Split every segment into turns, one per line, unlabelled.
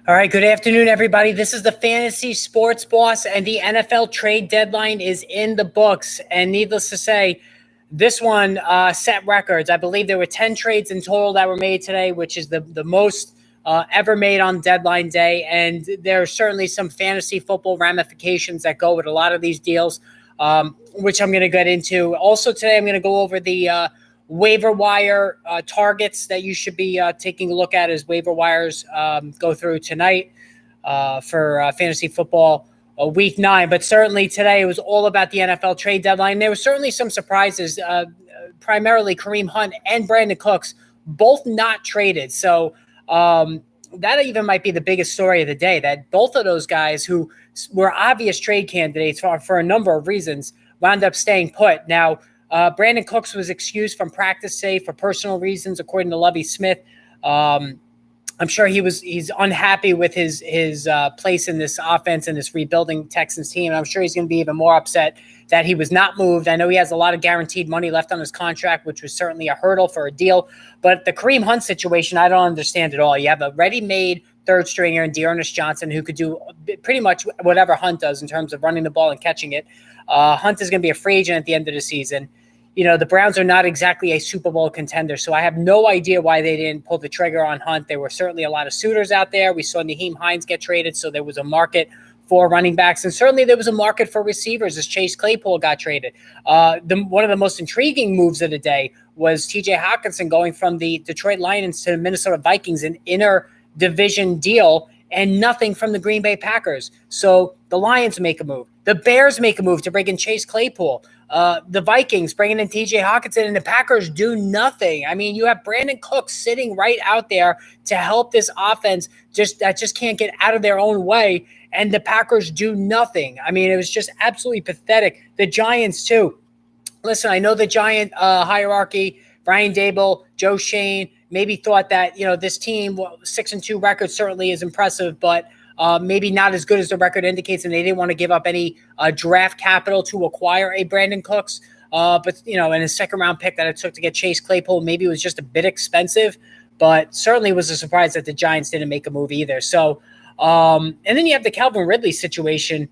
All right, good afternoon, everybody. This is the Fantasy Sports Boss, and the NFL trade deadline is in the books. And needless to say, this one set records. I believe there were 10 trades in total that were made today, which is the most ever made on deadline day. And there are certainly some fantasy football ramifications that go with a lot of these deals, which I'm going to get into. Also today, I'm going to go over the waiver wire targets that you should be taking a look at as waiver wires go through tonight for fantasy football week 9. But certainly today it was all about the NFL trade deadline. There were certainly some surprises, primarily Kareem Hunt and Brandon Cooks, both not traded. So that even might be the biggest story of the day, that both of those guys who were obvious trade candidates for a number of reasons wound up staying put. Now, Brandon Cooks was excused from practice today for personal reasons, according to Lovie Smith. I'm sure he's unhappy with his place in this offense and this rebuilding Texans team. And I'm sure he's going to be even more upset that he was not moved. I know he has a lot of guaranteed money left on his contract, which was certainly a hurdle for a deal. But the Kareem Hunt situation, I don't understand at all. You have a ready-made third stringer in D'Ernest Johnson who could do pretty much whatever Hunt does in terms of running the ball and catching it. Hunt is going to be a free agent at the end of the season. You know, the Browns are not exactly a Super Bowl contender, so I have no idea why they didn't pull the trigger on Hunt. There were certainly a lot of suitors out there. We saw Nyheim Hines get traded, so there was a market for running backs, and certainly there was a market for receivers as Chase Claypool got traded. One of the most intriguing moves of the day was T.J. Hockenson going from the Detroit Lions to the Minnesota Vikings, an inter-division deal, and nothing from the Green Bay Packers. So the Lions make a move. The Bears make a move to bring in Chase Claypool. The Vikings bringing in T.J. Hockenson, and the Packers do nothing. I mean, you have Brandon Cooks sitting right out there to help this offense that just can't get out of their own way, and the Packers do nothing. I mean, it was just absolutely pathetic. The Giants, too. Listen, I know the Giant hierarchy, Brian Daboll, Joe Schoen, maybe thought that, this team, 6-2 record certainly is impressive, but maybe not as good as the record indicates, and they didn't want to give up any draft capital to acquire a Brandon Cooks. But, and a second-round pick that it took to get Chase Claypool, maybe it was just a bit expensive, but certainly was a surprise that the Giants didn't make a move either. So, and then you have the Calvin Ridley situation.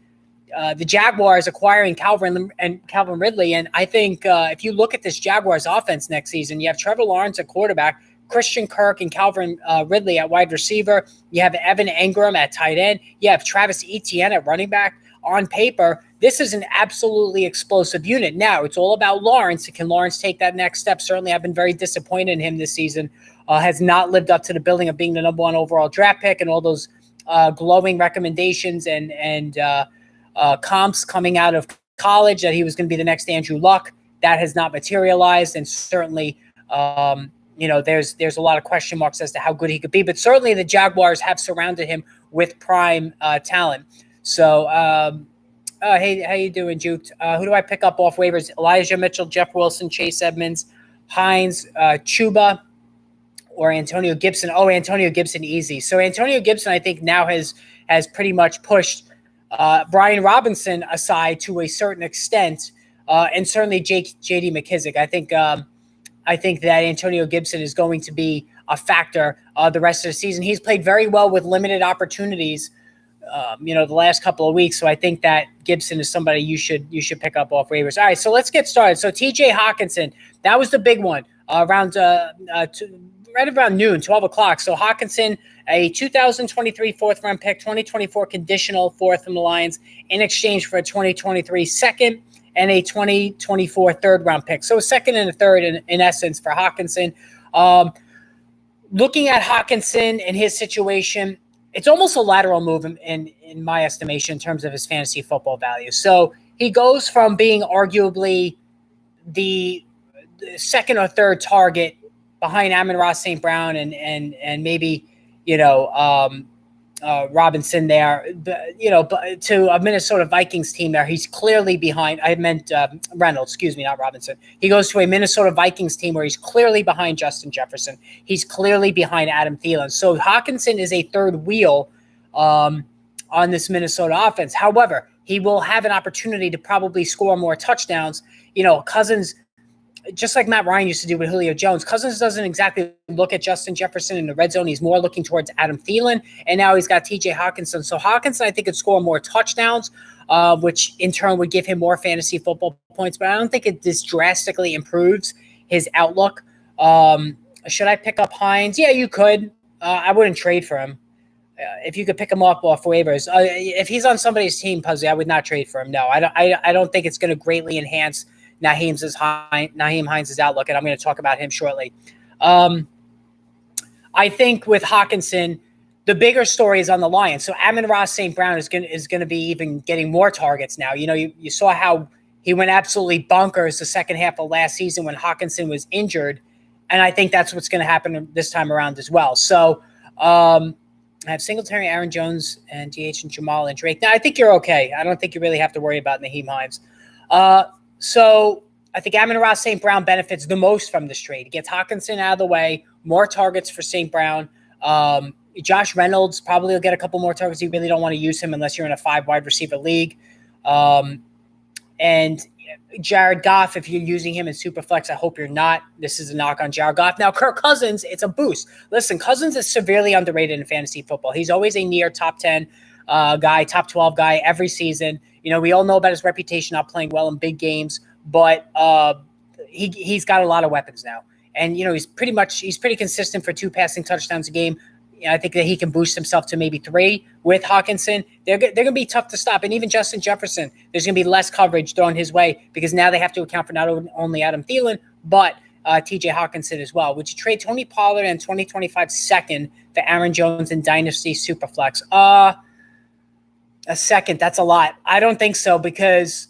The Jaguars acquiring Calvin Ridley, and I think if you look at this Jaguars offense next season, you have Trevor Lawrence at quarterback, Christian Kirk and Calvin Ridley at wide receiver. You have Evan Engram at tight end. You have Travis Etienne at running back. On paper, this is an absolutely explosive unit. Now, it's all about Lawrence. Can Lawrence take that next step? Certainly, I've been very disappointed in him this season. Has not lived up to the billing of being the number 1 overall draft pick and all those glowing recommendations and comps coming out of college that he was going to be the next Andrew Luck. That has not materialized, and certainly there's a lot of question marks as to how good he could be, but certainly the Jaguars have surrounded him with prime talent. So, hey, how you doing, Juke? Who do I pick up off waivers? Elijah Mitchell, Jeff Wilson, Chase Edmonds, Hines, Chuba, or Antonio Gibson? Oh, Antonio Gibson, easy. So Antonio Gibson, I think now has pretty much pushed Brian Robinson aside to a certain extent, and certainly J.D. McKissick. I think that Antonio Gibson is going to be a factor the rest of the season. He's played very well with limited opportunities, the last couple of weeks. So I think that Gibson is somebody you should pick up off waivers. All right, so let's get started. So T.J. Hockenson, that was the big one right around noon, 12 o'clock. So Hockenson, a 2023 fourth-round pick, 2024 conditional fourth from the Lions in exchange for a 2023 second and a 2024 third-round pick. So a second and a third in essence for Hockenson. Looking at Hockenson and his situation, it's almost a lateral move in my estimation in terms of his fantasy football value. So he goes from being arguably the second or third target behind Amon-Ra St. Brown and maybe, Robinson there, to a Minnesota Vikings team there. He's clearly behind. I meant Reynolds, excuse me, not Robinson. He goes to a Minnesota Vikings team where he's clearly behind Justin Jefferson. He's clearly behind Adam Thielen. So Hockenson is a third wheel on this Minnesota offense. However, he will have an opportunity to probably score more touchdowns. Cousins just like Matt Ryan used to do with Julio Jones, Cousins doesn't exactly look at Justin Jefferson in the red zone. He's more looking towards Adam Thielen, and now he's got TJ Hawkinson. So Hawkinson, I think, could score more touchdowns, which in turn would give him more fantasy football points. But I don't think this drastically improves his outlook. Should I pick up Hines? Yeah, you could. I wouldn't trade for him. If you could pick him up off waivers, if he's on somebody's team, Puzzle, I would not trade for him. No, I don't think it's going to greatly enhance Nyheim Hines' outlook, and I'm going to talk about him shortly. I think with Hawkinson, the bigger story is on the Lions. So Amon-Ra St. Brown is going to be even getting more targets now. You know, you saw how he went absolutely bonkers the second half of last season when Hawkinson was injured, and I think that's what's going to happen this time around as well. So I have Singletary, Aaron Jones, and DH and Jamal and Drake. Now, I think you're okay. I don't think you really have to worry about Nyheim Hines. So I think Amon-Ra St. Brown benefits the most from this trade. He gets Hawkinson out of the way, more targets for St. Brown. Josh Reynolds probably will get a couple more targets. You really don't want to use him unless you're in a 5 wide receiver league. And Jared Goff, if you're using him in Superflex, I hope you're not. This is a knock on Jared Goff. Now, Kirk Cousins, it's a boost. Listen, Cousins is severely underrated in fantasy football. He's always a near top 10 guy, top 12 guy every season. You know, we all know about his reputation not playing well in big games, but he's got a lot of weapons now. And, you know, he's pretty consistent for 2 passing touchdowns a game. I think that he can boost himself to maybe 3 with Hawkinson. They're going to be tough to stop. And even Justin Jefferson, there's going to be less coverage thrown his way because now they have to account for not only Adam Thielen, but TJ Hawkinson as well. Would you trade Tony Pollard and 2025 second for Aaron Jones in Dynasty Superflex? A second, that's a lot. I don't think so because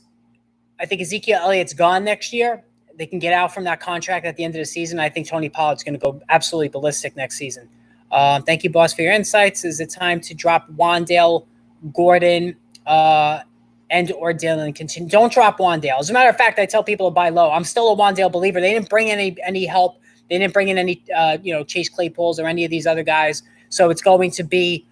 I think Ezekiel Elliott's gone next year. They can get out from that contract at the end of the season. I think Tony Pollard's going to go absolutely ballistic next season. Thank you, boss, for your insights. Is it time to drop Wan'Dale, Gordon, and or Dylan? Continue. Don't drop Wan'Dale. As a matter of fact, I tell people to buy low. I'm still a Wan'Dale believer. They didn't bring any help. They didn't bring in any Chase Claypools or any of these other guys. So it's going to be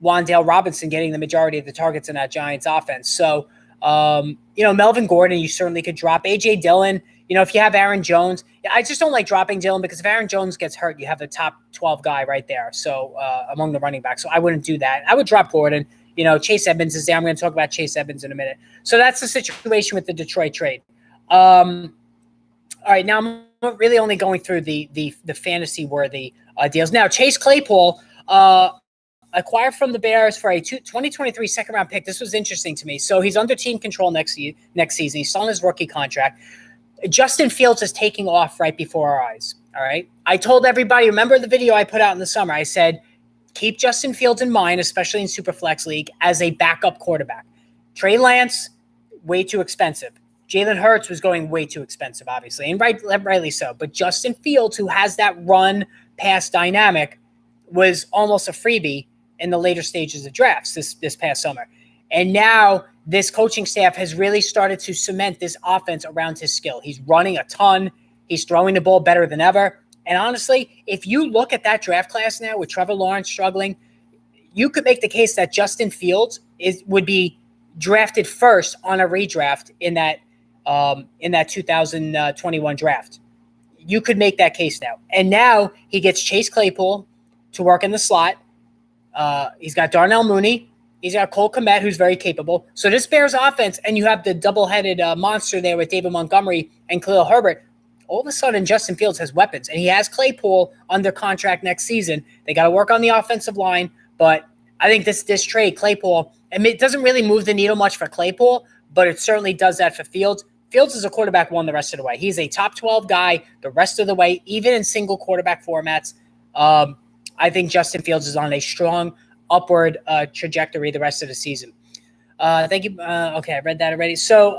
Wan'Dale Robinson getting the majority of the targets in that Giants offense. So Melvin Gordon, you certainly could drop. AJ Dillon. If you have Aaron Jones, I just don't like dropping Dillon because if Aaron Jones gets hurt, you have the top 12 guy right there. So among the running backs. So I wouldn't do that. I would drop Gordon. Chase Edmonds is there. I'm going to talk about Chase Edmonds in a minute. So that's the situation with the Detroit trade. All right. Now I'm really only going through the fantasy worthy deals. Now Chase Claypool acquired from the Bears for a 2023 second round pick. This was interesting to me. So he's under team control next season. He's still on his rookie contract. Justin Fields is taking off right before our eyes. All right. I told everybody, remember the video I put out in the summer? I said, keep Justin Fields in mind, especially in Superflex League, as a backup quarterback. Trey Lance, way too expensive. Jalen Hurts was going way too expensive, obviously, and rightly so. But Justin Fields, who has that run-pass dynamic, was almost a freebie in the later stages of drafts this past summer. And now this coaching staff has really started to cement this offense around his skill. He's running a ton. He's throwing the ball better than ever. And honestly, if you look at that draft class now with Trevor Lawrence struggling, you could make the case that Justin Fields would be drafted first on a redraft in that 2021 draft. You could make that case now. And now he gets Chase Claypool to work in the slot. He's got Darnell Mooney. He's got Cole Kmet, who's very capable. So this Bears offense, and you have the double-headed monster there with David Montgomery and Khalil Herbert. All of a sudden, Justin Fields has weapons, and he has Claypool under contract next season. They got to work on the offensive line, but I think this trade, Claypool, it doesn't really move the needle much for Claypool, but it certainly does that for Fields. Fields is a quarterback one the rest of the way. He's a top 12 guy the rest of the way, even in single quarterback formats. I think Justin Fields is on a strong upward trajectory the rest of the season. Thank you. Okay, I read that already. So,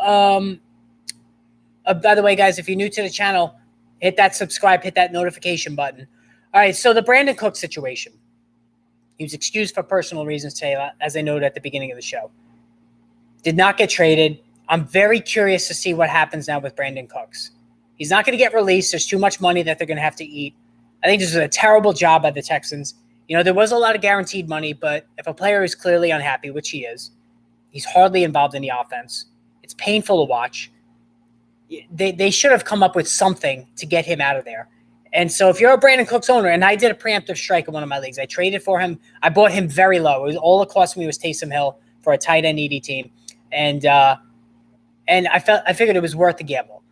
by the way, guys, if you're new to the channel, hit that subscribe, hit that notification button. All right, so the Brandon Cooks situation. He was excused for personal reasons today, as I noted at the beginning of the show. Did not get traded. I'm very curious to see what happens now with Brandon Cooks. He's not going to get released. There's too much money that they're going to have to eat. I think this is a terrible job by the Texans. There was a lot of guaranteed money, but if a player is clearly unhappy, which he is, he's hardly involved in the offense. It's painful to watch. they should have come up with something to get him out of there. And so if you're a Brandon Cooks owner, and I did a preemptive strike in one of my leagues, I traded for him. I bought him very low. It was all it cost me was Taysom Hill for a tight end needy team. And I figured it was worth the gamble,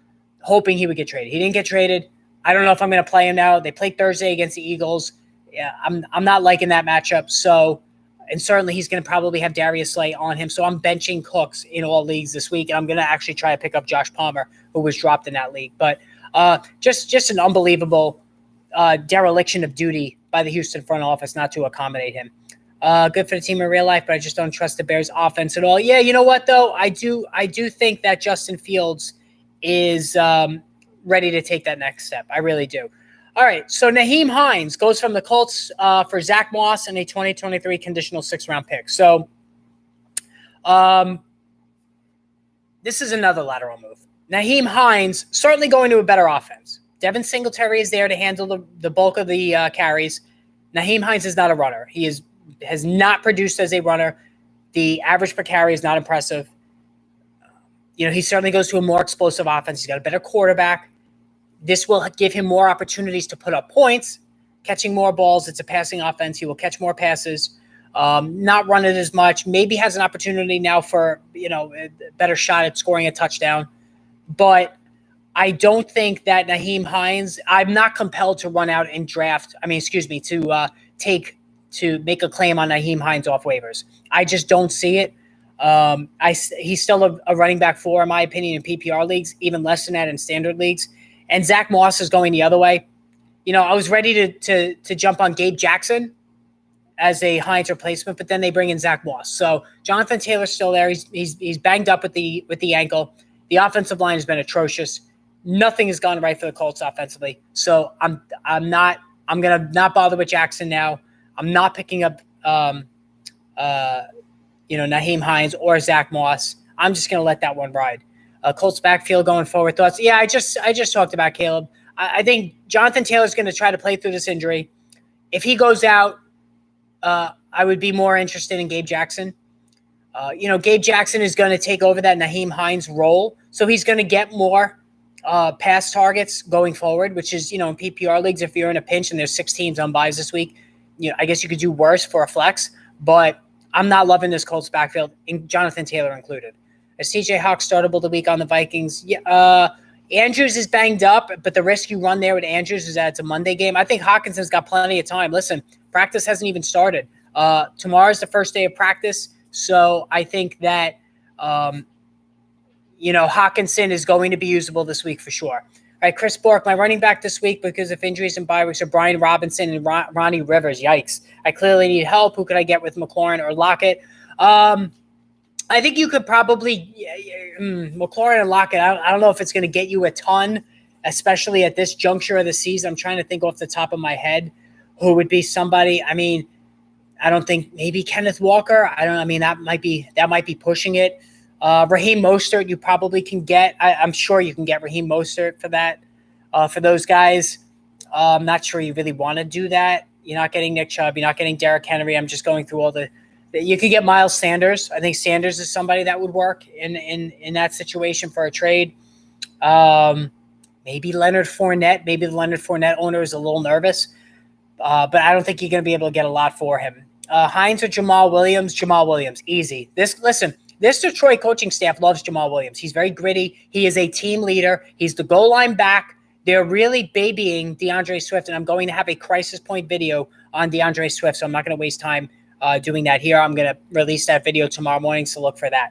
hoping he would get traded. He didn't get traded. I don't know if I'm going to play him now. They played Thursday against the Eagles. Yeah, I'm not liking that matchup. So, and certainly he's going to probably have Darius Slay on him. So I'm benching Cooks in all leagues this week, and I'm going to actually try to pick up Josh Palmer, who was dropped in that league. But just an unbelievable dereliction of duty by the Houston front office not to accommodate him. Good for the team in real life, but I just don't trust the Bears offense at all. Yeah, you know what though? I do think that Justin Fields is ready to take that next step. I really do. All right, so Nyheim Hines goes from the Colts for Zach Moss and a 2023 conditional 6th-round pick. So this is another lateral move. Nyheim Hines certainly going to a better offense. Devin Singletary is there to handle the bulk of the carries. Nyheim Hines is not a runner. He has not produced as a runner. The average per carry is not impressive. He certainly goes to a more explosive offense. He's got a better quarterback. This will give him more opportunities to put up points, catching more balls. It's a passing offense. He will catch more passes, not run it as much. Maybe has an opportunity now for, a better shot at scoring a touchdown. But I don't think that Nyheim Hines, I'm not compelled to run out and to make a claim on Nyheim Hines off waivers. I just don't see it. He's still a running back 4, in my opinion, in PPR leagues, even less than that in standard leagues. And Zach Moss is going the other way. I was ready to jump on Gabe Jackson as a Hines replacement, but then they bring in Zach Moss. So Jonathan Taylor's still there. He's banged up with the ankle. The offensive line has been atrocious. Nothing has gone right for the Colts offensively. So I'm gonna not bother with Jackson now. I'm not picking up Nyheim Hines or Zach Moss. I'm just gonna let that one ride. Colts backfield going forward. Thoughts? Yeah, I just talked about Caleb. I think Jonathan Taylor's going to try to play through this injury. If he goes out, I would be more interested in Gabe Jackson. Gabe Jackson is going to take over that Nyheim Hines role, so he's going to get more pass targets going forward, which is, in PPR leagues, if you're in a pinch and there's 6 teams on buys this week, I guess you could do worse for a flex, but I'm not loving this Colts backfield, Jonathan Taylor included. Is TJ Hawk startable the week on the Vikings? Yeah, Andrews is banged up, but the risk you run there with Andrews is that it's a Monday game. I think Hawkinson's got plenty of time. Listen, practice hasn't even started. Tomorrow's the first day of practice, so I think that Hawkinson is going to be usable this week for sure. All right, Chris Bork, my running back this week because of injuries and bye weeks are Brian Robinson and Ronnie Rivers. Yikes. I clearly need help. Who could I get with McLaurin or Lockett? I think you could probably McLaurin and Lockett. I don't know if it's going to get you a ton, especially at this juncture of the season. I'm trying to think off the top of my head who would be somebody. I mean, I don't think maybe Kenneth Walker. That might be pushing it. Raheem Mostert, you probably can get. I'm sure you can get Raheem Mostert for that. For those guys, I'm not sure you really want to do that. You're not getting Nick Chubb. You're not getting Derrick Henry. I'm just going through all the. You could get Miles Sanders. I think Sanders is somebody that would work in that situation for a trade. Maybe Leonard Fournette. Maybe the Leonard Fournette owner is a little nervous, but I don't think you're going to be able to get a lot for him. Hines or Jamal Williams? Jamal Williams, easy. This Detroit coaching staff loves Jamal Williams. He's very gritty. He is a team leader. He's the goal line back. They're really babying DeAndre Swift, and I'm going to have a crisis point video on DeAndre Swift, so I'm not going to waste time doing that here. I'm going to release that video tomorrow morning, so look for that.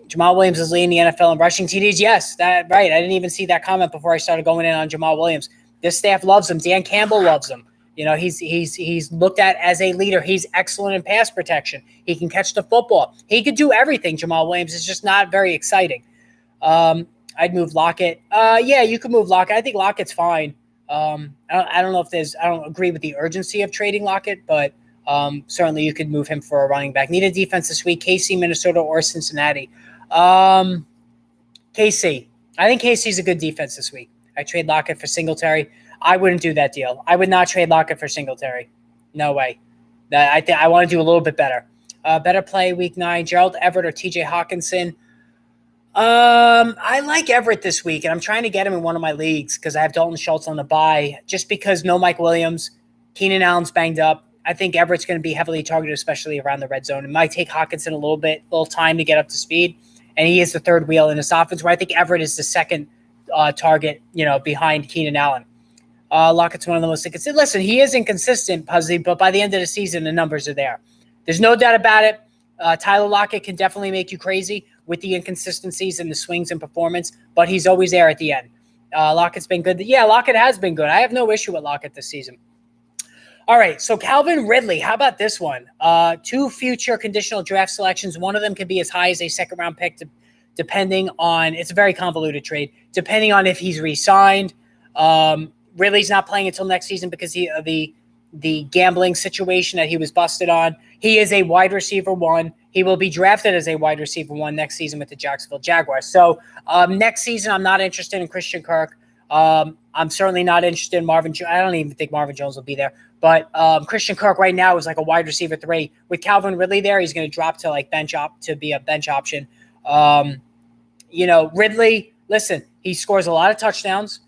Jamal Williams is leading the NFL in rushing TDs. Yes, that right. I didn't even see that comment before I started going in on Jamal Williams. This staff loves him. Dan Campbell loves him. He's looked at as a leader. He's excellent in pass protection. He can catch the football. He could do everything. Jamal Williams is just not very exciting. I'd move Lockett. Yeah, you could move Lockett. I think Lockett's fine. I don't know if I don't agree with the urgency of trading Lockett, but certainly you could move him for a running back. Need a defense this week, KC, Minnesota, or Cincinnati. KC. I think KC's a good defense this week. I trade Lockett for Singletary. I wouldn't do that deal. I would not trade Lockett for Singletary. No way. I want to do a little bit better. Better play week 9. Gerald Everett or TJ Hawkinson. I like Everett this week, and I'm trying to get him in one of my leagues because I have Dalton Schultz on the bye. Just because no Mike Williams, Keenan Allen's banged up. I think Everett's going to be heavily targeted, especially around the red zone. It might take Hawkinson a little time to get up to speed, and he is the third wheel in this offense. Where I think Everett is the second target, behind Keenan Allen. Lockett's one of the most inconsistent. Listen, he is inconsistent, Pusley, but by the end of the season, the numbers are there. There's no doubt about it. Tyler Lockett can definitely make you crazy with the inconsistencies and the swings in performance, but he's always there at the end. Lockett's been good. Yeah, Lockett has been good. I have no issue with Lockett this season. All right, so Calvin Ridley, how about this one? 2 future conditional draft selections. One of them can be as high as a second-round pick, depending on – it's a very convoluted trade, depending on if he's re-signed. Ridley's not playing until next season because the gambling situation that he was busted on. He is a wide receiver 1. He will be drafted as a wide receiver 1 next season with the Jacksonville Jaguars. So next season, I'm not interested in Christian Kirk. I'm certainly not interested in Marvin Jones. I don't even think Marvin Jones will be there. But Christian Kirk right now is like a wide receiver 3. With Calvin Ridley there, he's going to drop to like to be a bench option. Ridley, listen, he scores a lot of touchdowns.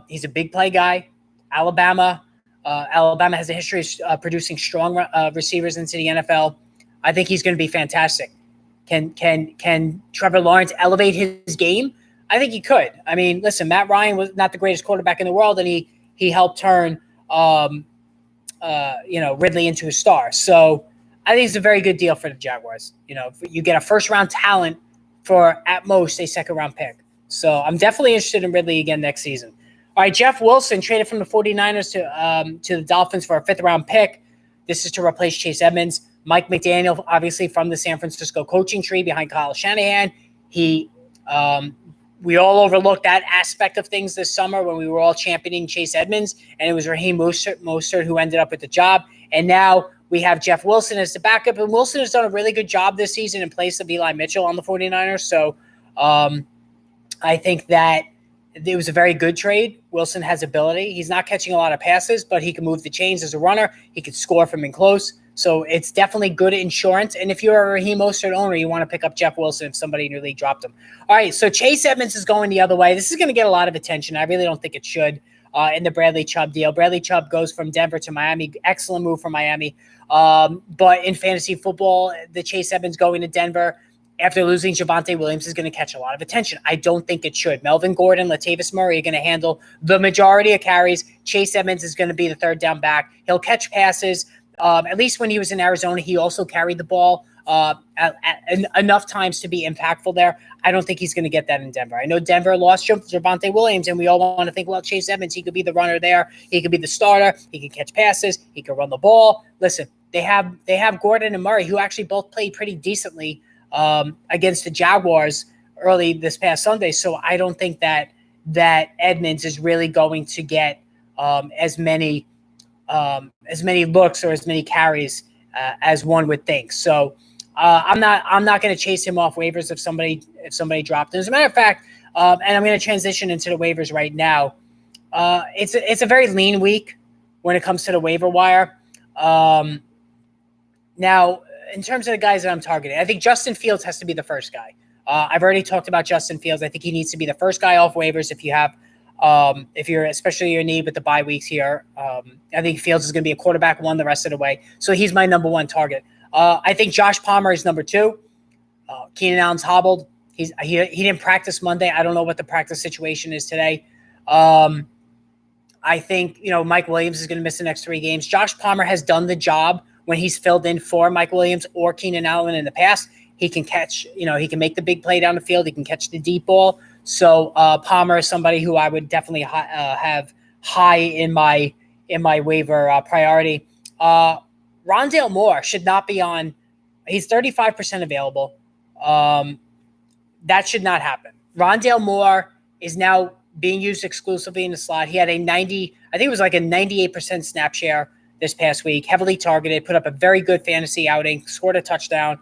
He's a big play guy. Alabama has a history of producing strong receivers into the NFL. I think he's going to be fantastic. Can Trevor Lawrence elevate his game? I think he could. I mean, listen, Matt Ryan was not the greatest quarterback in the world, and he helped turn Ridley into a star. So I think it's a very good deal for the Jaguars. You get a first-round talent for at most a second-round pick. So I'm definitely interested in Ridley again next season. All right, Jeff Wilson traded from the 49ers to the Dolphins for a 5th-round pick. This is to replace Chase Edmonds. Mike McDaniel, obviously from the San Francisco coaching tree behind Kyle Shanahan. We all overlooked that aspect of things this summer when we were all championing Chase Edmonds, and it was Raheem Mostert who ended up with the job. And now we have Jeff Wilson as the backup, and Wilson has done a really good job this season in place of Eli Mitchell on the 49ers. So I think that it was a very good trade. Wilson has ability. He's not catching a lot of passes, but he can move the chains as a runner. He can score from in close. So it's definitely good insurance. And if you're a Raheem Mostert owner, you want to pick up Jeff Wilson if somebody in your league dropped him. All right, so Chase Edmonds is going the other way. This is going to get a lot of attention. I really don't think it should in the Bradley Chubb deal. Bradley Chubb goes from Denver to Miami. Excellent move for Miami. But in fantasy football, the Chase Edmonds going to Denver after losing Javonte Williams is going to catch a lot of attention. I don't think it should. Melvin Gordon, Latavius Murray are going to handle the majority of carries. Chase Edmonds is going to be the third down back. He'll catch passes. At least when he was in Arizona, he also carried the ball enough times to be impactful there. I don't think he's going to get that in Denver. I know Denver lost Javonte Williams, and we all want to think, well, Chase Edmonds, he could be the runner there. He could be the starter. He can catch passes. He can run the ball. Listen, they have Gordon and Murray, who actually both played pretty decently against the Jaguars early this past Sunday. So I don't think that Edmonds is really going to get as many looks or as many carries as one would think. So I'm not going to chase him off waivers if somebody dropped him. As a matter of fact, and I'm going to transition into the waivers right now. It's a very lean week when it comes to the waiver wire. Now, in terms of the guys that I'm targeting, I think Justin Fields has to be the first guy. I've already talked about Justin Fields. I think he needs to be the first guy off waivers if you have. If you're especially in need with the bye weeks here, I think Fields is going to be a quarterback 1 the rest of the way. So he's my number 1 target. I think Josh Palmer is number 2. Keenan Allen's hobbled. He didn't practice Monday. I don't know what the practice situation is today. I think Mike Williams is going to miss the next 3 games. Josh Palmer has done the job when he's filled in for Mike Williams or Keenan Allen in the past. He can catch. He can make the big play down the field. He can catch the deep ball. So Palmer is somebody who I would definitely have high in my waiver priority. Rondale Moore should not be on. He's 35% available. That should not happen. Rondale Moore is now being used exclusively in the slot. He had a 98% snap share this past week, heavily targeted, put up a very good fantasy outing, scored a touchdown.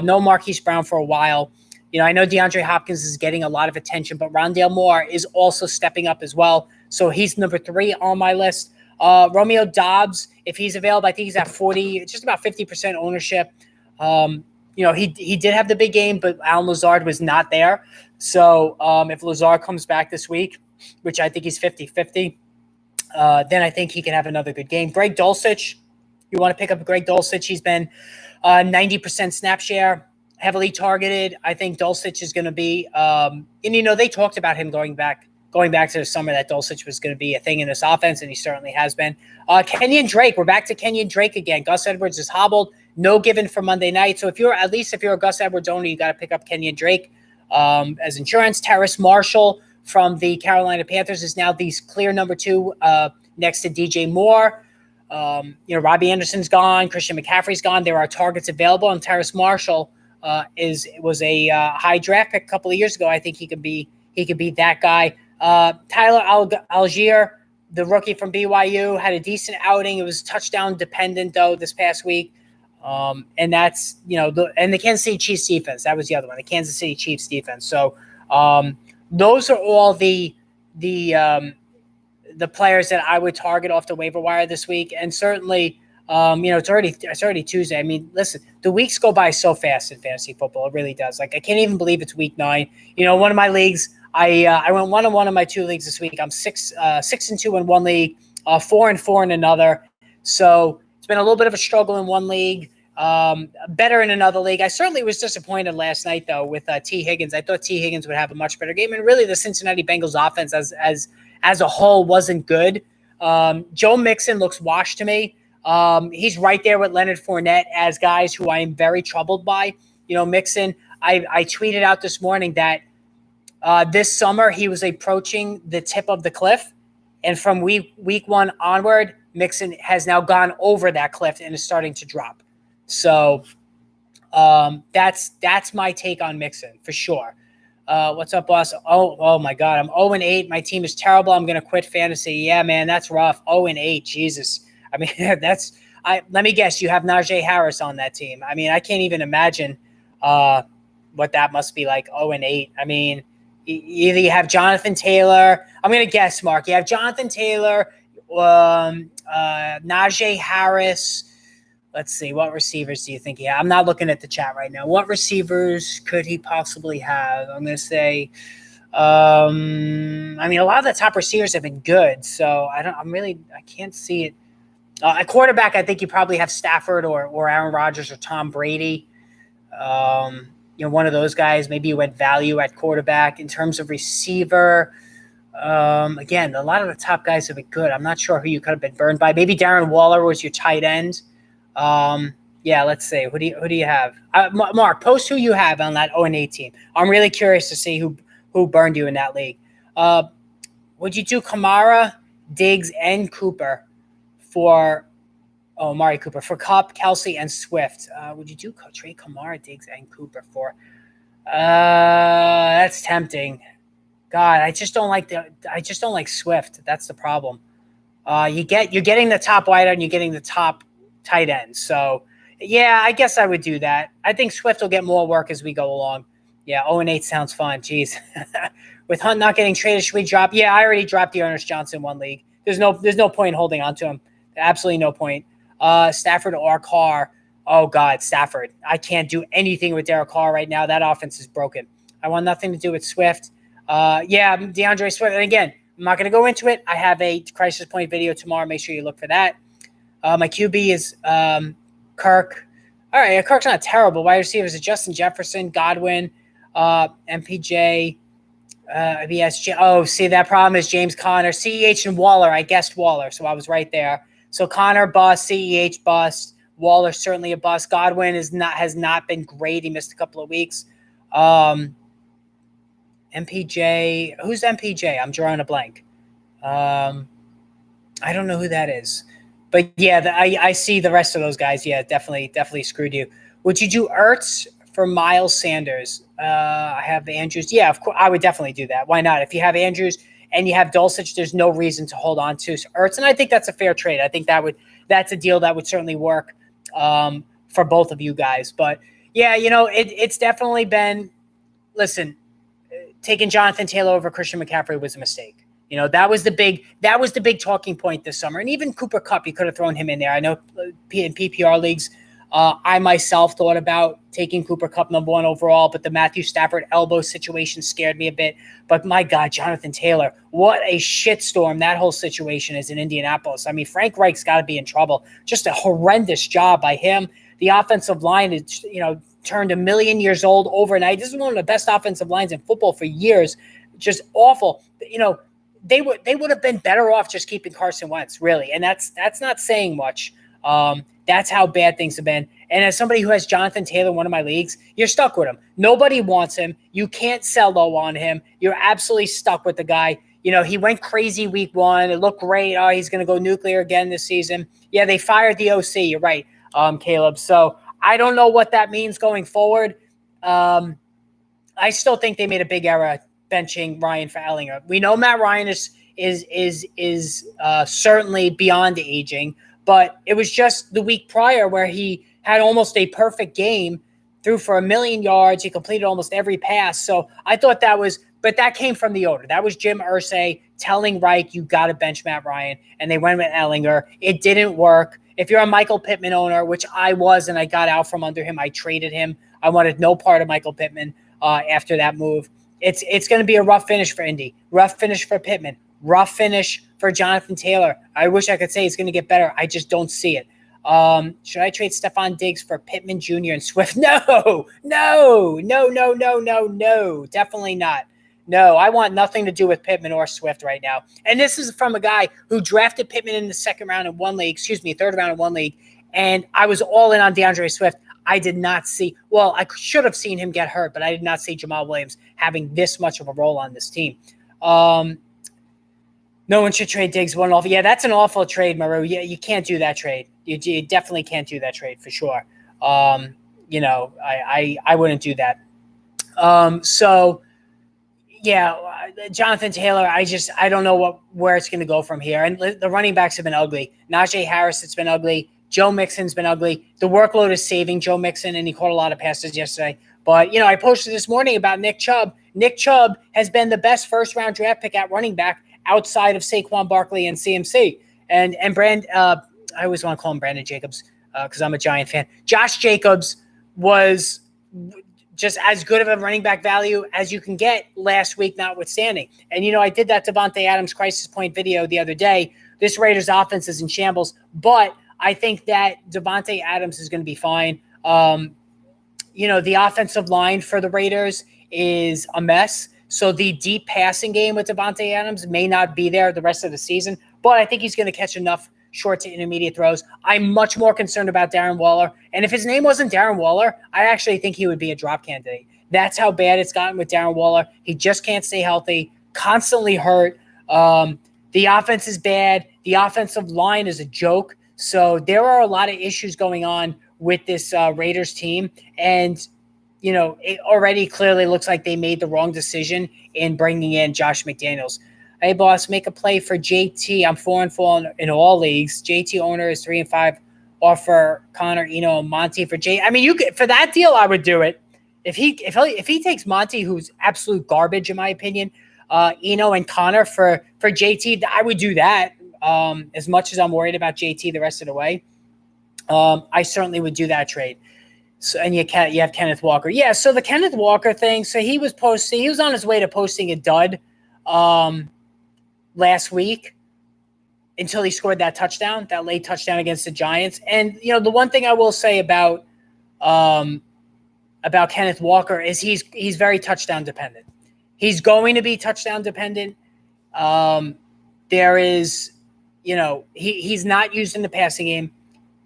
No Marquise Brown for a while. I know DeAndre Hopkins is getting a lot of attention, but Rondale Moore is also stepping up as well. So he's number 3 on my list. Romeo Doubs, if he's available, I think he's at 40, just about 50% ownership. he did have the big game, but Alan Lazard was not there. So if Lazard comes back this week, which I think he's 50-50, then I think he can have another good game. Greg Dulcich, you want to pick up Greg Dulcich. He's been 90% snap share, heavily targeted. I think Dulcich is going to be, and they talked about him going back to the summer that Dulcich was going to be a thing in this offense, and he certainly has been. Kenyon Drake, we're back to Kenyon Drake again. Gus Edwards is hobbled, no given for Monday night. So if you're a Gus Edwards owner, you got to pick up Kenyon Drake as insurance. Terrace Marshall from the Carolina Panthers is now the clear number 2 next to DJ Moore. Robbie Anderson's gone. Christian McCaffrey's gone. There are targets available, and Terrace Marshall was a high draft pick a couple of years ago. I think he could be that guy. Tyler Algier, the rookie from BYU, had a decent outing. It was touchdown dependent though this past week. And that's, the Kansas City Chiefs defense. That was the other one, the Kansas City Chiefs defense. So those are all the players that I would target off the waiver wire this week. And certainly, it's already Tuesday. I mean, listen, the weeks go by so fast in fantasy football. It really does. Like, I can't even believe it's week 9. One of my leagues, I went 1-1 in my 2 leagues this week. I'm 6-2 in one league, 4-4 in another. So it's been a little bit of a struggle in one league. Better in another league. I certainly was disappointed last night though with T. Higgins. I thought T. Higgins would have a much better game, and really the Cincinnati Bengals offense as a whole wasn't good. Joe Mixon looks washed to me. He's right there with Leonard Fournette as guys who I am very troubled by. Mixon. I tweeted out this morning that this summer he was approaching the tip of the cliff, and from week 1 onward, Mixon has now gone over that cliff and is starting to drop. So that's my take on Mixon for sure. What's up, boss? Oh my God, I'm 0-8. My team is terrible. I'm gonna quit fantasy. Yeah, man, that's rough. 0-8. Jesus. I mean, let me guess, you have Najee Harris on that team. I mean, I can't even imagine what that must be like. 0-8. I mean, either you have Jonathan Taylor. I'm gonna guess, Mark. You have Jonathan Taylor, Najee Harris. Let's see. What receivers do you think he has? I'm not looking at the chat right now. What receivers could he possibly have? I'm going to say, a lot of the top receivers have been good, so I can't see it. At quarterback, I think you probably have Stafford or Aaron Rodgers or Tom Brady. One of those guys. Maybe you went value at quarterback. In terms of receiver, again, a lot of the top guys have been good. I'm not sure who you could have been burned by. Maybe Darren Waller was your tight end. Let's see. Who do you have? Mark, post who you have on that 0-8 team. I'm really curious to see who burned you in that league. Would you do Kamara, Diggs, and Cooper for Amari Cooper for Kupp, Kelsey, and Swift? Would you do trade Kamara, Diggs, and Cooper for? That's tempting. God, I just don't like Swift. That's the problem. You're getting the top wide and you're getting the top tight end. So, yeah, I guess I would do that. I think Swift will get more work as we go along. Yeah, 0-8 sounds fun. Jeez. With Hunt not getting traded, should we drop? Yeah, I already dropped Dearness Johnson in one league. There's no point in holding on to him. Absolutely no point. Stafford or Carr. Oh, God, Stafford. I can't do anything with Derek Carr right now. That offense is broken. I want nothing to do with Swift. DeAndre Swift. And again, I'm not going to go into it. I have a crisis point video tomorrow. Make sure you look for that. My QB is Kirk. All right, Kirk's not terrible. Wide receivers are Justin Jefferson, Godwin, MPJ, BSJ. Oh, see, that problem is James Conner, CEH, and Waller. I guessed Waller, so I was right there. So Conner bust, CEH bust, Waller certainly a bust. Godwin has not been great. He missed a couple of weeks. MPJ, who's MPJ? I'm drawing a blank. I don't know who that is. But yeah, I see the rest of those guys. Yeah, definitely screwed you. Would you do Ertz for Miles Sanders? I have Andrews. Yeah, of course, I would definitely do that. Why not? If you have Andrews and you have Dulcich, there's no reason to hold on to Ertz, and I think that's a fair trade. I think that's a deal that would certainly work for both of you guys. But yeah, it's definitely been. Listen, taking Jonathan Taylor over Christian McCaffrey was a mistake. That was the big talking point this summer. And even Cooper Kupp, you could have thrown him in there. I know in PPR leagues, I myself thought about taking Cooper Kupp number 1 overall, but the Matthew Stafford elbow situation scared me a bit. But my God, Jonathan Taylor, what a shitstorm that whole situation is in Indianapolis. I mean, Frank Reich's got to be in trouble. Just a horrendous job by him. The offensive line is, turned a million years old overnight. This is one of the best offensive lines in football for years. Just awful. They would have been better off just keeping Carson Wentz, really. And that's not saying much. That's how bad things have been. And as somebody who has Jonathan Taylor in one of my leagues, you're stuck with him. Nobody wants him. You can't sell low on him. You're absolutely stuck with the guy. He went crazy week 1. It looked great. Oh, he's going to go nuclear again this season. Yeah, they fired the OC. You're right, Caleb. So I don't know what that means going forward. I still think they made a big error benching Ryan for Ehlinger. We know Matt Ryan is certainly beyond aging, but it was just the week prior where he had almost a perfect game, threw for 1 million yards. He completed almost every pass. So I thought but that came from the owner. That was Jim Irsay telling Reich, you got to bench Matt Ryan. And they went with Ehlinger. It didn't work. If you're a Michael Pittman owner, which I was, and I got out from under him, I traded him. I wanted no part of Michael Pittman after that move. It's going to be a rough finish for Indy, rough finish for Pittman, rough finish for Jonathan Taylor. I wish I could say it's going to get better. I just don't see it. Should I trade Stephon Diggs for Pittman Jr. and Swift? No, definitely not. No, I want nothing to do with Pittman or Swift right now. And this is from a guy who drafted Pittman in the third round in one league, and I was all in on DeAndre Swift. I did not see – I should have seen him get hurt, but I did not see Jamal Williams having this much of a role on this team. No one should trade Diggs one off. Yeah, that's an awful trade, Maru. Yeah, you can't do that trade. You definitely can't do that trade for sure. I wouldn't do that. Jonathan Taylor, I don't know where it's going to go from here. And the running backs have been ugly. Najee Harris, it's been ugly. Joe Mixon's been ugly. The workload is saving Joe Mixon, and he caught a lot of passes yesterday. But, I posted this morning about Nick Chubb. Nick Chubb has been the best first-round draft pick at running back outside of Saquon Barkley and CMC. And I always want to call him Brandon Jacobs because I'm a Giant fan. Josh Jacobs was just as good of a running back value as you can get last week, notwithstanding. And, I did that Davante Adams crisis point video the other day. This Raiders offense is in shambles, but I think that Davante Adams is going to be fine. The offensive line for the Raiders is a mess. So the deep passing game with Davante Adams may not be there the rest of the season, but I think he's going to catch enough short to intermediate throws. I'm much more concerned about Darren Waller. And if his name wasn't Darren Waller, I actually think he would be a drop candidate. That's how bad it's gotten with Darren Waller. He just can't stay healthy, constantly hurt. The offense is bad. The offensive line is a joke. So there are a lot of issues going on with this Raiders team. And, it already clearly looks like they made the wrong decision in bringing in Josh McDaniels. Hey, boss, make a play for JT. I'm 4-4 in all leagues. JT owner is 3-5. Offer Connor, Eno, and Monty for J. I mean, you could, for that deal, I would do it. If he takes Monty, who's absolute garbage in my opinion, Eno and Connor for JT, I would do that. As much as I'm worried about JT the rest of the way, I certainly would do that trade. So, and you have Kenneth Walker. Yeah, so the Kenneth Walker thing, so he was on his way to posting a dud last week until he scored that late touchdown against the Giants. And, the one thing I will say about Kenneth Walker is he's very touchdown dependent. He's going to be touchdown dependent. There is, he's not used in the passing game.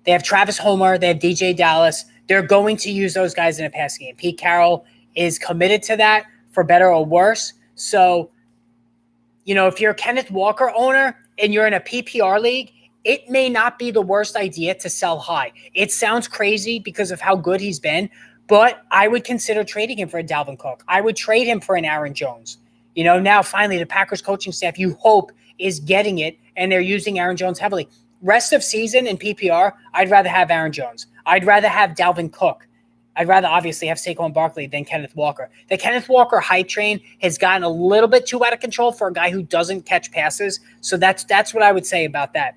They have Travis Homer. They have DJ Dallas. They're going to use those guys in a passing game. Pete Carroll is committed to that for better or worse. So, if you're a Kenneth Walker owner and you're in a PPR league, it may not be the worst idea to sell high. It sounds crazy because of how good he's been, but I would consider trading him for a Dalvin Cook. I would trade him for an Aaron Jones. Now finally the Packers coaching staff, you hope, is getting it, and they're using Aaron Jones heavily. Rest of season in PPR, I'd rather have Aaron Jones. I'd rather have Dalvin Cook. I'd rather obviously have Saquon Barkley than Kenneth Walker. The Kenneth Walker hype train has gotten a little bit too out of control for a guy who doesn't catch passes. So that's what I would say about that.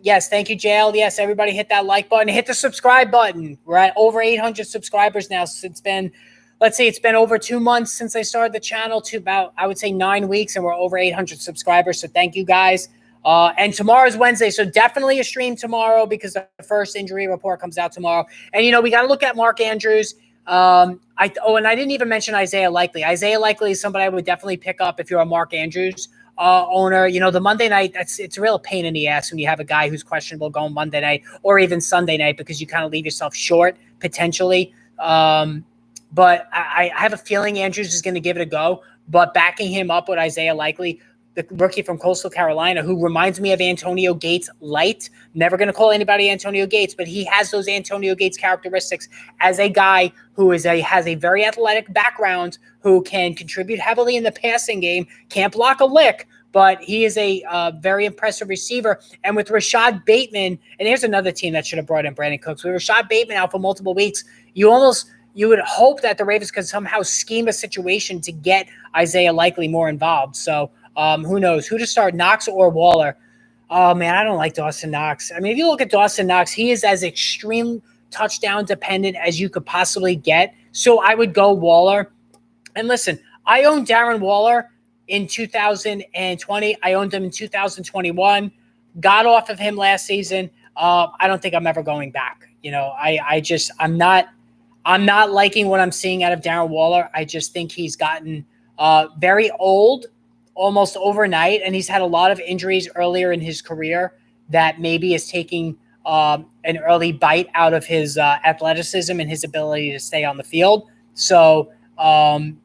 Yes, thank you, JL. Yes, everybody hit that like button. Hit the subscribe button. We're at over 800 subscribers now. So it's been, let's see, it's been over 2 months since I started the channel to about, I would say 9 weeks, and we're over 800 subscribers. So thank you guys. And tomorrow's Wednesday, so definitely a stream tomorrow because the first injury report comes out tomorrow. And, we got to look at Mark Andrews. And I didn't even mention Isaiah Likely. Isaiah Likely is somebody I would definitely pick up if you're a Mark Andrews owner. The Monday night, it's a real pain in the ass when you have a guy who's questionable going Monday night or even Sunday night because you kind of leave yourself short potentially. But I have a feeling Andrews is going to give it a go. But backing him up with Isaiah Likely, the rookie from Coastal Carolina, who reminds me of Antonio Gates light. Never going to call anybody Antonio Gates, but he has those Antonio Gates characteristics as a guy who has a very athletic background, who can contribute heavily in the passing game, can't block a lick, but he is a very impressive receiver. And with Rashad Bateman, and here's another team that should have brought in Brandon Cooks. With Rashad Bateman out for multiple weeks, you would hope that the Ravens could somehow scheme a situation to get Isaiah Likely more involved. So who knows? Who to start, Knox or Waller? Oh, man, I don't like Dawson Knox. I mean, if you look at Dawson Knox, he is as extreme touchdown dependent as you could possibly get. So I would go Waller. And listen, I owned Darren Waller in 2020. I owned him in 2021. Got off of him last season. I don't think I'm ever going back. I'm not liking what I'm seeing out of Darren Waller. I just think he's gotten very old almost overnight, and he's had a lot of injuries earlier in his career that maybe is taking an early bite out of his athleticism and his ability to stay on the field. So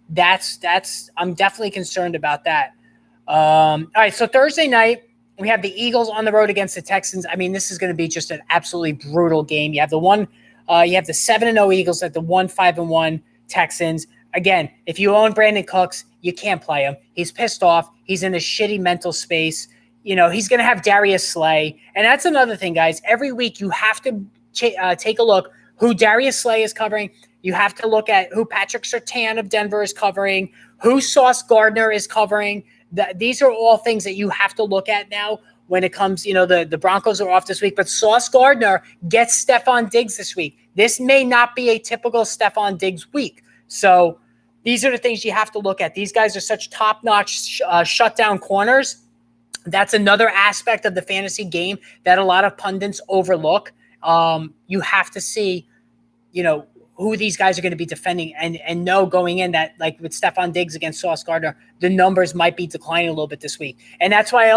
that's I'm definitely concerned about that. All right, so Thursday night, we have the Eagles on the road against the Texans. I mean, this is going to be just an absolutely brutal game. You have the 7-0 Eagles at the 5-1 Texans. Again, if you own Brandon Cooks, you can't play him. He's pissed off. He's in a shitty mental space. He's going to have Darius Slay. And that's another thing, guys. Every week you have to take a look who Darius Slay is covering. You have to look at who Patrick Surtain of Denver is covering, who Sauce Gardner is covering. These are all things that you have to look at now when it comes, the Broncos are off this week, but Sauce Gardner gets Stephon Diggs this week. This may not be a typical Stephon Diggs week. So these are the things you have to look at. These guys are such top-notch shutdown corners. That's another aspect of the fantasy game that a lot of pundits overlook. You have to see, who these guys are going to be defending and know going in that, like with Stephon Diggs against Sauce Gardner, the numbers might be declining a little bit this week. And that's why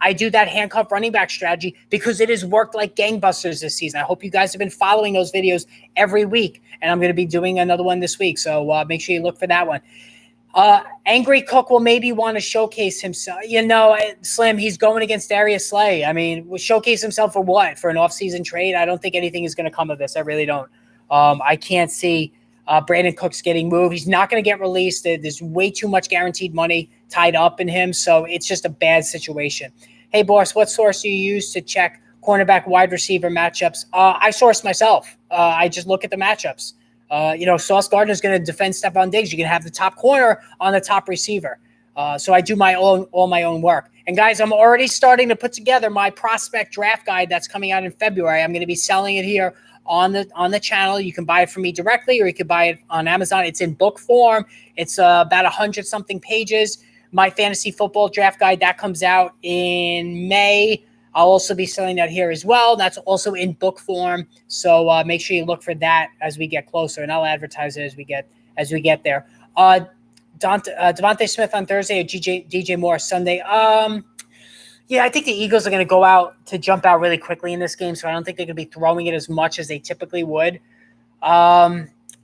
I do that handcuff running back strategy, because it has worked like gangbusters this season. I hope you guys have been following those videos every week, and I'm going to be doing another one this week. So make sure you look for that one. Angry Cook will maybe want to showcase himself. Slim, he's going against Darius Slay. I mean, will showcase himself for what? For an offseason trade? I don't think anything is going to come of this. I really don't. I can't see Brandon Cooks getting moved. He's not going to get released. There's way too much guaranteed money tied up in him, so it's just a bad situation. Hey, boss, what source do you use to check cornerback wide receiver matchups? I source myself. I just look at the matchups. Sauce Gardner is going to defend Stephon Diggs. You're going to have the top corner on the top receiver. So I do all my own work. And guys, I'm already starting to put together my prospect draft guide that's coming out in February. I'm going to be selling it here on the channel. You can buy it from me directly, or you could buy it on Amazon. It's in book form. It's about 100 something pages. My fantasy football draft guide that comes out in May. I'll also be selling that here as well. That's also in book form. So make sure you look for that as we get closer, and I'll advertise it as we get there. Devontae Smith on Thursday, or DJ Moore Sunday. Yeah, I think the Eagles are going to go out to jump out really quickly in this game, so I don't think they're going to be throwing it as much as they typically would.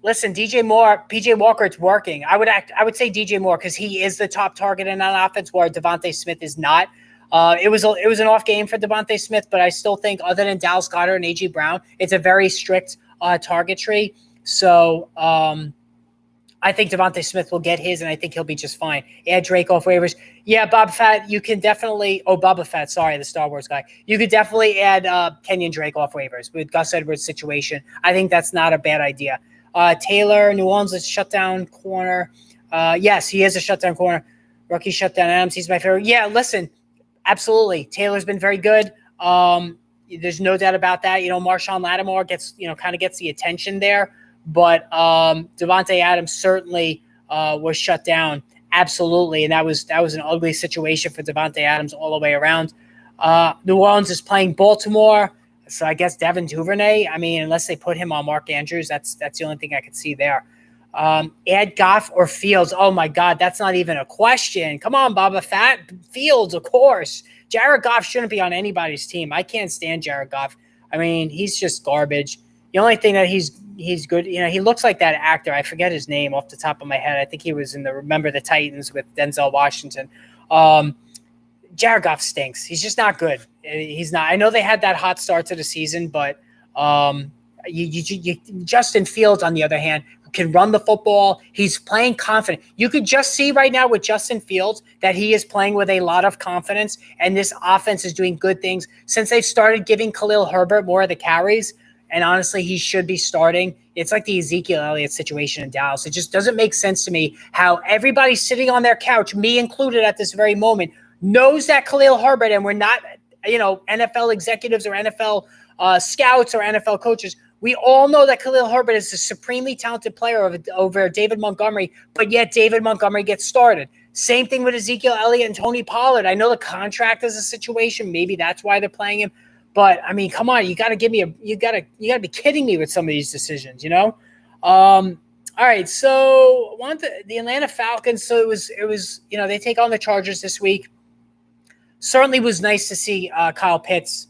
Listen, DJ Moore, PJ Walker, it's working. I would say DJ Moore, because he is the top target in that offense, where Devontae Smith is not. It was an off game for Devontae Smith, but I still think, other than Dallas Goedert and A.J. Brown, it's a very strict target tree. So I think Devontae Smith will get his, and I think he'll be just fine. Add Drake off waivers. Yeah, Boba Fett, you can definitely – Boba Fett, sorry, the Star Wars guy. You could definitely add Kenyon Drake off waivers with Gus Edwards' situation. I think that's not a bad idea. Taylor, New Orleans is shutdown corner. Yes, he is a shutdown corner. Rookie shutdown Adams, he's my favorite. Yeah, listen, absolutely. Taylor's been very good. There's no doubt about that. Marshawn Lattimore kind of gets the attention there, but Davante Adams certainly was shut down. Absolutely, and that was an ugly situation for Davante Adams all the way around. New Orleans is playing Baltimore, so I guess Devin Duvernay. I mean, unless they put him on Mark Andrews, that's the only thing I could see there. Add Goff or Fields. Oh my God, that's not even a question. Come on, Baba Fat. Fields, of course. Jared Goff shouldn't be on anybody's team. I can't stand Jared Goff. I mean, he's just garbage. The only thing that he's good, he looks like that actor. I forget his name off the top of my head. I think he was in the Remember the Titans with Denzel Washington. Jared Goff stinks. He's just not good. He's not. I know they had that hot start to the season, but Justin Fields, on the other hand, can run the football. He's playing confident. You could just see right now with Justin Fields that he is playing with a lot of confidence, and this offense is doing good things. Since they've started giving Khalil Herbert more of the carries, and honestly, he should be starting. It's like the Ezekiel Elliott situation in Dallas. It just doesn't make sense to me how everybody sitting on their couch, me included at this very moment, knows that Khalil Herbert, and we're not, NFL executives or NFL scouts or NFL coaches. We all know that Khalil Herbert is a supremely talented player over David Montgomery, but yet David Montgomery gets started. Same thing with Ezekiel Elliott and Tony Pollard. I know the contract is a situation. Maybe that's why they're playing him. But I mean, come on, you got to be kidding me with some of these decisions, All right, so the Atlanta Falcons. So it was they take on the Chargers this week. Certainly was nice to see Kyle Pitts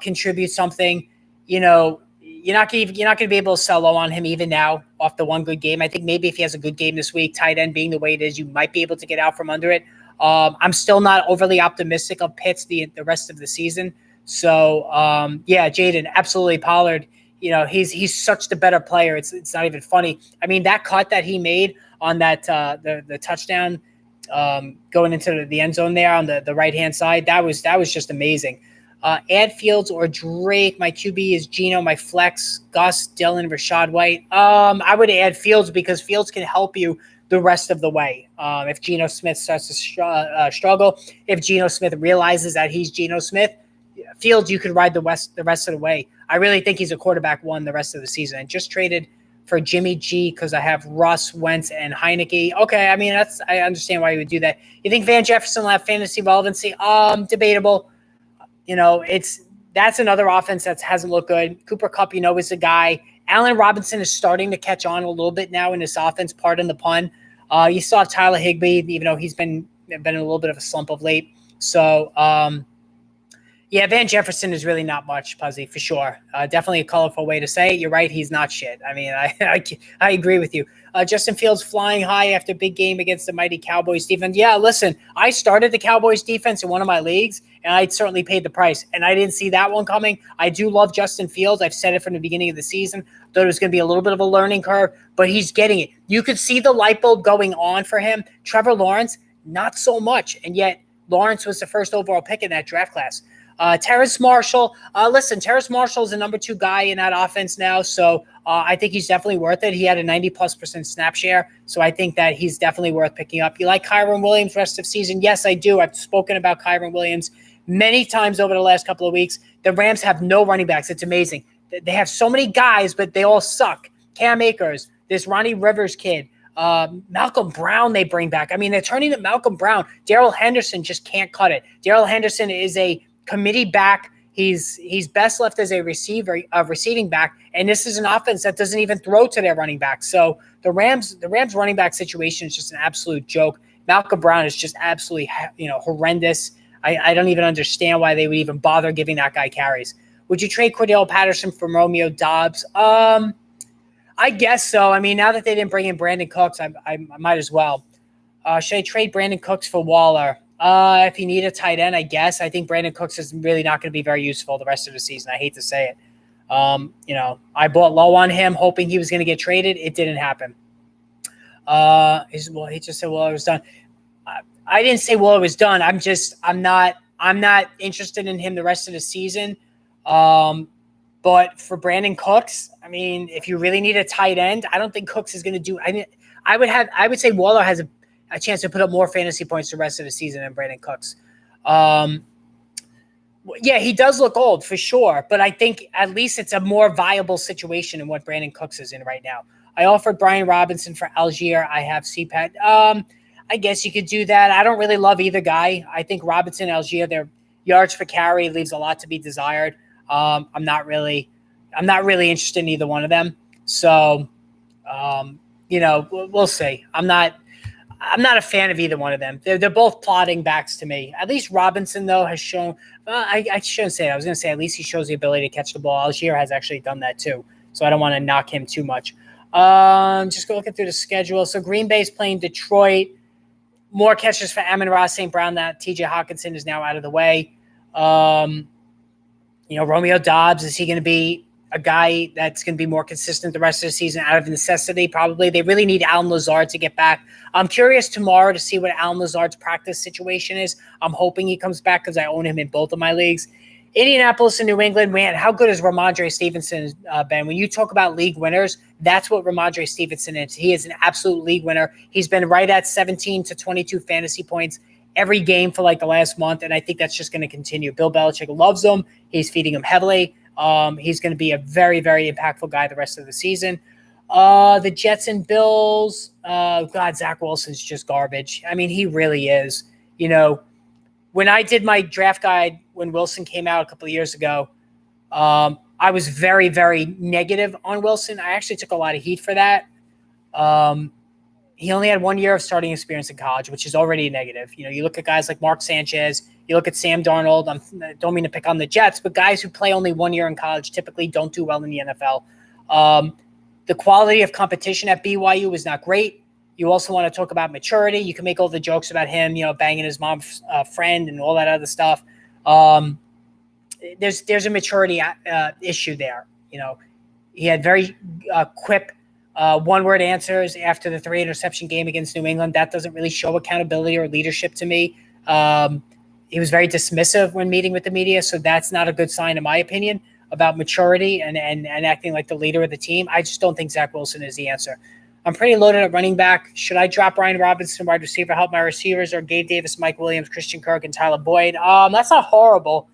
contribute something. You're not going to be able to sell low on him even now off the one good game. I think maybe if he has a good game this week, tight end being the way it is, you might be able to get out from under it. I'm still not overly optimistic of Pitts the rest of the season. So Jaden, absolutely Pollard. He's such the better player. It's not even funny. I mean, that cut that he made on that the touchdown going into the end zone there on the right hand side, that was just amazing. Add Fields or Drake. My QB is Geno. My flex, Gus, Dillon, Rachaad White. I would add Fields because Fields can help you the rest of the way. If Geno Smith starts to struggle, if Geno Smith realizes that he's Geno Smith, Fields, you could ride the rest of the way. I really think he's a quarterback one the rest of the season. And just traded for Jimmy G because I have Russ, Wentz, and Heineke. Okay, I mean, I understand why you would do that. You think Van Jefferson will have fantasy relevancy? Debatable. That's another offense that hasn't looked good. Cooper Kupp, is the guy. Allen Robinson is starting to catch on a little bit now in this offense, pardon the pun. You saw Tyler Higbee, even though he's been in a little bit of a slump of late. So, Van Jefferson is really not much, Puzzy, for sure. Definitely a colorful way to say it. You're right, he's not shit. I mean, I agree with you. Justin Fields flying high after a big game against the mighty Cowboys defense. Yeah, listen, I started the Cowboys defense in one of my leagues, and I certainly paid the price, and I didn't see that one coming. I do love Justin Fields. I've said it from the beginning of the season. Thought it was going to be a little bit of a learning curve, but he's getting it. You could see the light bulb going on for him. Trevor Lawrence, not so much, and yet Lawrence was the first overall pick in that draft class. Terrace Marshall. Terrace Marshall is the number 2 guy in that offense now, so I think he's definitely worth it. He had a 90+% snap share, so I think that he's definitely worth picking up. You like Kyren Williams rest of season? Yes, I do. I've spoken about Kyren Williams many times over the last couple of weeks. The Rams have no running backs. It's amazing. They have so many guys, but they all suck. Cam Akers, this Ronnie Rivers kid, Malcolm Brown they bring back. I mean, they're turning to Malcolm Brown. Darrell Henderson just can't cut it. Darrell Henderson is a committee back. He's best left as a receiving back, and this is an offense that doesn't even throw to their running back. So the Rams running back situation is just an absolute joke. Malcolm Brown is just absolutely horrendous. I don't even understand why they would even bother giving that guy carries. Would you trade Cordell Patterson for Romeo Doubs? I guess so. I mean, now that they didn't bring in Brandon Cooks, I might as well. Should I trade Brandon Cooks for Waller? If you need a tight end, I guess. I think Brandon Cooks is really not going to be very useful the rest of the season. I hate to say it. I bought low on him, hoping he was going to get traded. It didn't happen. He just said, well, it was done. I didn't say, well, it was done. I'm not interested in him the rest of the season. But for Brandon Cooks, I mean, if you really need a tight end, I don't think Cooks is going to do. I would say Waller has a chance to put up more fantasy points the rest of the season than Brandon Cooks. Yeah, he does look old for sure, but I think at least it's a more viable situation than what Brandon Cooks is in right now. I offered Brian Robinson for Algier. I have CPAT. I guess you could do that. I don't really love either guy. I think Robinson, Algier, their yards per carry leaves a lot to be desired. I'm not really interested in either one of them. So, we'll see. I'm not a fan of either one of them. They're both plodding backs to me. At least Robinson, though, has shown I shouldn't say that. I was going to say at least he shows the ability to catch the ball. Algier has actually done that too, so I don't want to knock him too much. Just looking through the schedule. So Green Bay's playing Detroit. More catches for Amon-Ra St. Brown. That T.J. Hawkinson is now out of the way. Romeo Doubs, is he going to be a guy that's going to be more consistent the rest of the season out of necessity? Probably. They really need Allen Lazard to get back. I'm curious tomorrow to see what Allen Lazard's practice situation is. I'm hoping he comes back because I own him in both of my leagues. Indianapolis and New England, man, how good is Ramondre Stevenson been? When you talk about league winners, that's what Ramondre Stevenson is. He is an absolute league winner. He's been right at 17 to 22 fantasy points every game for like the last month, and I think that's just going to continue. Bill Belichick loves him. He's feeding him heavily. He's going to be a very, very impactful guy the rest of the season. The Jets and Bills, Zach Wilson's just garbage. I mean, he really is. When I did my draft guide when Wilson came out a couple of years ago, I was very, very negative on Wilson. I actually took a lot of heat for that. He only had 1 year of starting experience in college, which is already a negative. You look at guys like Mark Sanchez, you look at Sam Darnold. I don't mean to pick on the Jets, but guys who play only 1 year in college typically don't do well in the NFL. The quality of competition at BYU was not great. You also want to talk about maturity. You can make all the jokes about him, banging his mom's friend and all that other stuff. There's a maturity issue there. He had very quip one-word answers after the 3-interception game against New England. That doesn't really show accountability or leadership to me. He was very dismissive when meeting with the media, so that's not a good sign, in my opinion, about maturity and acting like the leader of the team. I just don't think Zach Wilson is the answer. I'm pretty loaded at running back. Should I drop Brian Robinson, wide receiver, help my receivers, or Gabe Davis, Mike Williams, Christian Kirk, and Tyler Boyd? That's not horrible.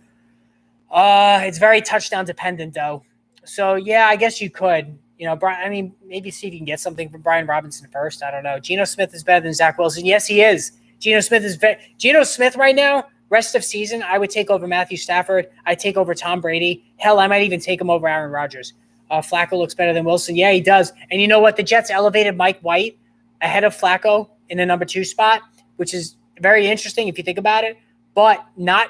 It's very touchdown dependent, though. So, yeah, I guess you could. Maybe see if you can get something from Brian Robinson first. I don't know. Geno Smith is better than Zach Wilson. Yes, he is. Geno Smith right now, rest of season, I would take over Matthew Stafford. I'd take over Tom Brady. Hell, I might even take him over Aaron Rodgers. Flacco looks better than Wilson. Yeah, he does. And you know what? The Jets elevated Mike White ahead of Flacco in the number 2 spot, which is very interesting if you think about it, but not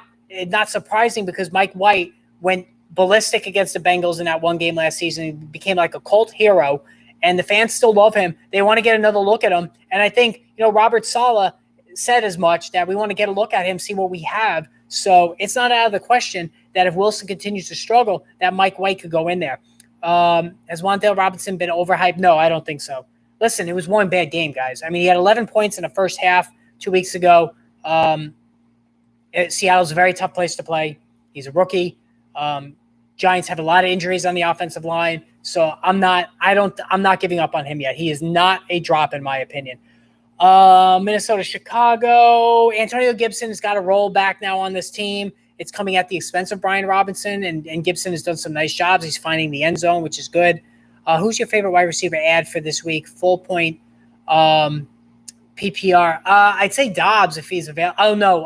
surprising because Mike White went ballistic against the Bengals in that one game last season. He became like a cult hero, and the fans still love him. They want to get another look at him. And I think, Robert Saleh said as much, that we want to get a look at him, see what we have. So it's not out of the question that if Wilson continues to struggle, that Mike White could go in there. Has Wan'Dale Robinson been overhyped? No, I don't think so. Listen, it was one bad game, guys. I mean, he had 11 points in the first half 2 weeks ago. Seattle's a very tough place to play. He's a rookie. Giants have a lot of injuries on the offensive line, so I'm not giving up on him yet. He is not a drop in my opinion. Minnesota, Chicago. Antonio Gibson has got to roll back now on this team. It's coming at the expense of Brian Robinson, and Gibson has done some nice jobs. He's finding the end zone, which is good. Who's your favorite wide receiver add for this week? Full point PPR. I'd say Dobbs if he's available. Oh, no,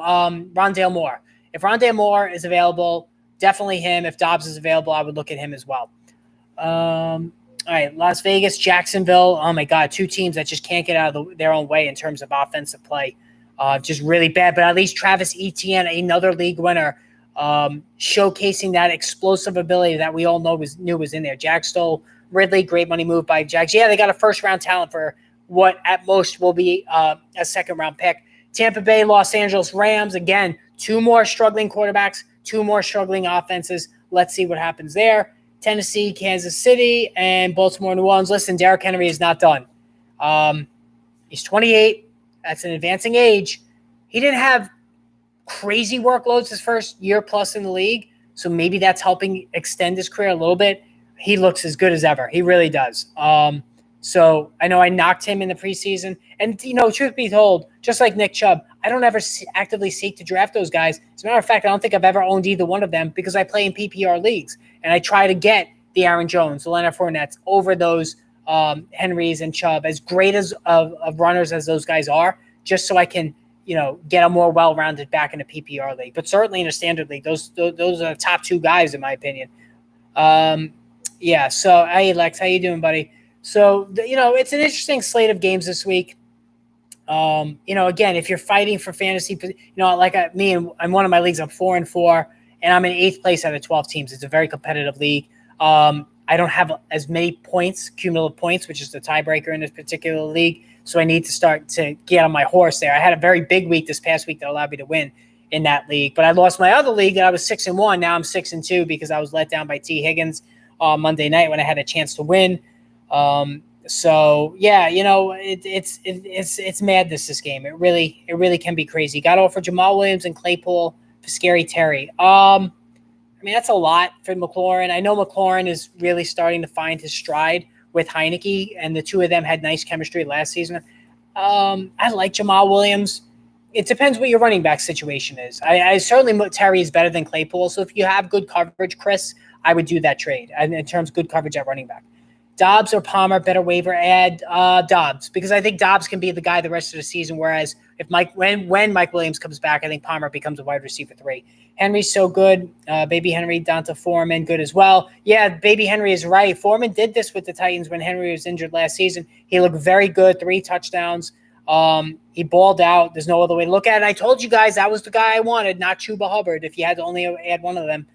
Rondale Moore. If Rondale Moore is available, definitely him. If Dobbs is available, I would look at him as well. All right, Las Vegas, Jacksonville. Oh, my God, 2 teams that just can't get out of their own way in terms of offensive play. Just really bad. But at least Travis Etienne, another league winner, showcasing that explosive ability that we all knew was in there. Jack stole Ridley, great money move by Jags. Yeah, they got a first-round talent for what at most will be a second-round pick. Tampa Bay, Los Angeles Rams, again, 2 more struggling quarterbacks, 2 more struggling offenses. Let's see what happens there. Tennessee, Kansas City, and Baltimore, New Orleans. Listen, Derrick Henry is not done. He's 28. That's an advancing age. He didn't have crazy workloads his first year plus in the league, so maybe that's helping extend his career a little bit. He looks as good as ever. He really does. So I know I knocked him in the preseason. And, truth be told, just like Nick Chubb, I don't ever actively seek to draft those guys. As a matter of fact, I don't think I've ever owned either one of them because I play in PPR leagues. And I try to get the Aaron Jones, the Leonard Fournettes over those Henrys and Chubb, as great as of runners as those guys are, just so I can, get a more well-rounded back in a PPR league. But certainly in a standard league, those are the top two guys, in my opinion. So, hey, Lex, how you doing, buddy? So, it's an interesting slate of games this week. Again, if you're fighting for fantasy, like me and one of my leagues, I'm 4-4, and I'm in 8th place out of 12 teams. It's a very competitive league. I don't have as many points, cumulative points, which is the tiebreaker in this particular league. So I need to start to get on my horse there. I had a very big week this past week that allowed me to win in that league, but I lost my other league that I was 6-1. Now I'm 6-2 because I was let down by T. Higgins on Monday night when I had a chance to win. It's madness, this game. It really can be crazy. Got over Jamal Williams and Claypool for Scary Terry. That's a lot for McLaurin. I know McLaurin is really starting to find his stride with Heineke, and the two of them had nice chemistry last season. I like Jamal Williams. It depends what your running back situation is. I certainly Terry is better than Claypool. So if you have good coverage, Chris, I would do that trade in terms of good coverage at running back. Dobbs or Palmer, better waiver add Dobbs, because I think Dobbs can be the guy the rest of the season. Whereas if when Mike Williams comes back, I think Palmer becomes a wide receiver 3. Henry's so good. Baby Henry, Donta Foreman, good as well. Yeah, Baby Henry is right. Foreman did this with the Titans when Henry was injured last season. He looked very good, 3 touchdowns. He balled out. There's no other way to look at it. I told you guys that was the guy I wanted, not Chuba Hubbard, if you had to only add one of them.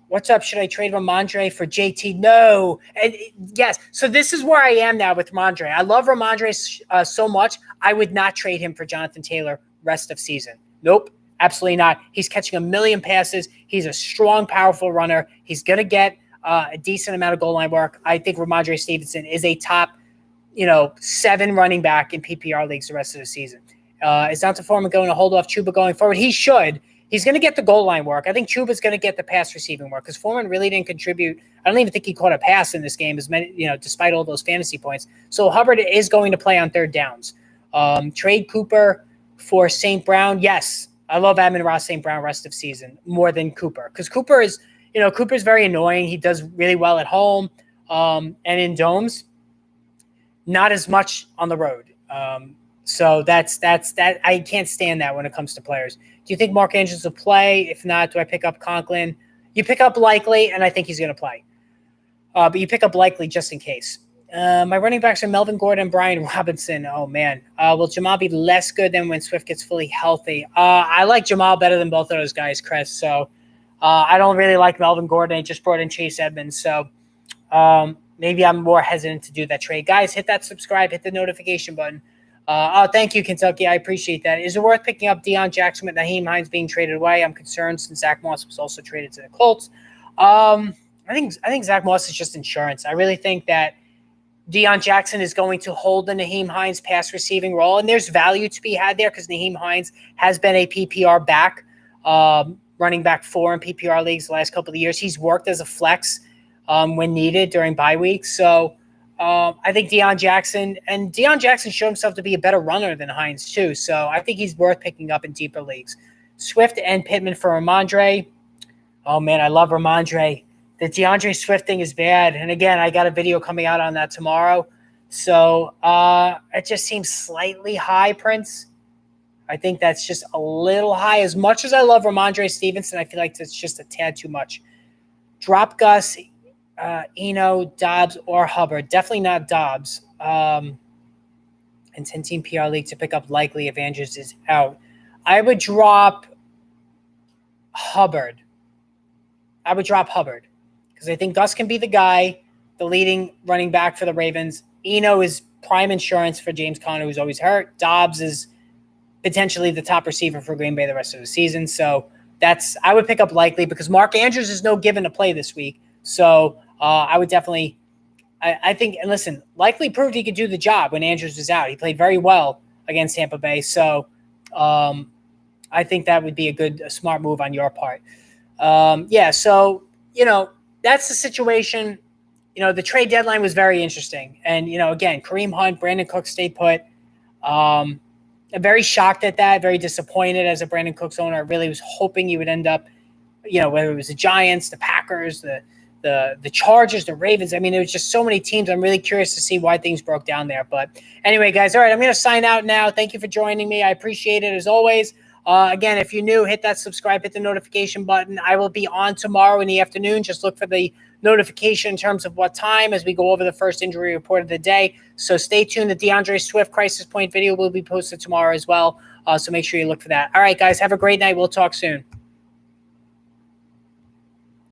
What's up? Should I trade Ramondre for JT? No. And yes. So this is where I am now with Ramondre. I love Ramondre so much. I would not trade him for Jonathan Taylor rest of season. Nope. Absolutely not. He's catching 1 million passes. He's a strong, powerful runner. He's going to get a decent amount of goal line work. I think Ramondre Stevenson is a top, 7 running back in PPR leagues the rest of the season. Is Donta Foreman going to hold off Chuba going forward? He should. He's going to get the goal line work. I think Chuba's going to get the pass receiving work because Foreman really didn't contribute. I don't even think he caught a pass in this game, despite all those fantasy points. So Hubbard is going to play on third downs. Trade Cooper for St. Brown. Yes, I love Amon-Ra St. Brown rest of season more than Cooper because Cooper is very annoying. He does really well at home and in domes, not as much on the road. So that's that. I can't stand that when it comes to players. Do you think Mark Andrews will play? If not, do I pick up Conklin? You pick up Likely, and I think he's going to play. But you pick up Likely just in case. My running backs are Melvin Gordon and Brian Robinson. Oh, man. Will Jamal be less good than when Swift gets fully healthy? I like Jamal better than both of those guys, Chris. So I don't really like Melvin Gordon. I just brought in Chase Edmonds. So maybe I'm more hesitant to do that trade. Guys, hit that subscribe. Hit the notification button. Thank you, Kentucky. I appreciate that. Is it worth picking up Deion Jackson with Nyheim Hines being traded away? I'm concerned since Zach Moss was also traded to the Colts. I think Zach Moss is just insurance. I really think that Deion Jackson is going to hold the Nyheim Hines pass receiving role, and there's value to be had there because Nyheim Hines has been a PPR back, running back 4 in PPR leagues the last couple of years. He's worked as a flex when needed during bye weeks. So I think Deion Jackson showed himself to be a better runner than Hines too. So I think he's worth picking up in deeper leagues. Swift and Pittman for Ramondre. Oh man, I love Ramondre. The DeAndre Swift thing is bad. And again, I got a video coming out on that tomorrow. So it just seems slightly high, Prince. I think that's just a little high. As much as I love Ramondre Stevenson, I feel like it's just a tad too much. Drop Gus, Eno, Dobbs, or Hubbard. Definitely not Dobbs. And 10-team PR league to pick up Likely if Andrews is out. I would drop Hubbard. Because I think Gus can be the guy, the leading running back for the Ravens. Eno is prime insurance for James Conner, who's always hurt. Dobbs is potentially the top receiver for Green Bay the rest of the season. So I would pick up Likely because Mark Andrews is no given to play this week. So I would definitely I think, and listen, Likely proved he could do the job when Andrews was out. He played very well against Tampa Bay. So I think that would be a smart move on your part. So, that's the situation. the trade deadline was very interesting. And, again, Kareem Hunt, Brandon Cook stayed put. I'm very shocked at that, very disappointed as a Brandon Cooks owner. I really was hoping he would end up, whether it was the Giants, the Packers, the Chargers, the Ravens. I mean, there was just so many teams. I'm really curious to see why things broke down there. But anyway, guys, all right, I'm going to sign out now. Thank you for joining me. I appreciate it as always. Again, if you're new, hit that subscribe, hit the notification button. I will be on tomorrow in the afternoon. Just look for the notification in terms of what time as we go over the first injury report of the day. So stay tuned. The DeAndre Swift Crisis Point video will be posted tomorrow as well. So make sure you look for that. All right, guys, have a great night. We'll talk soon.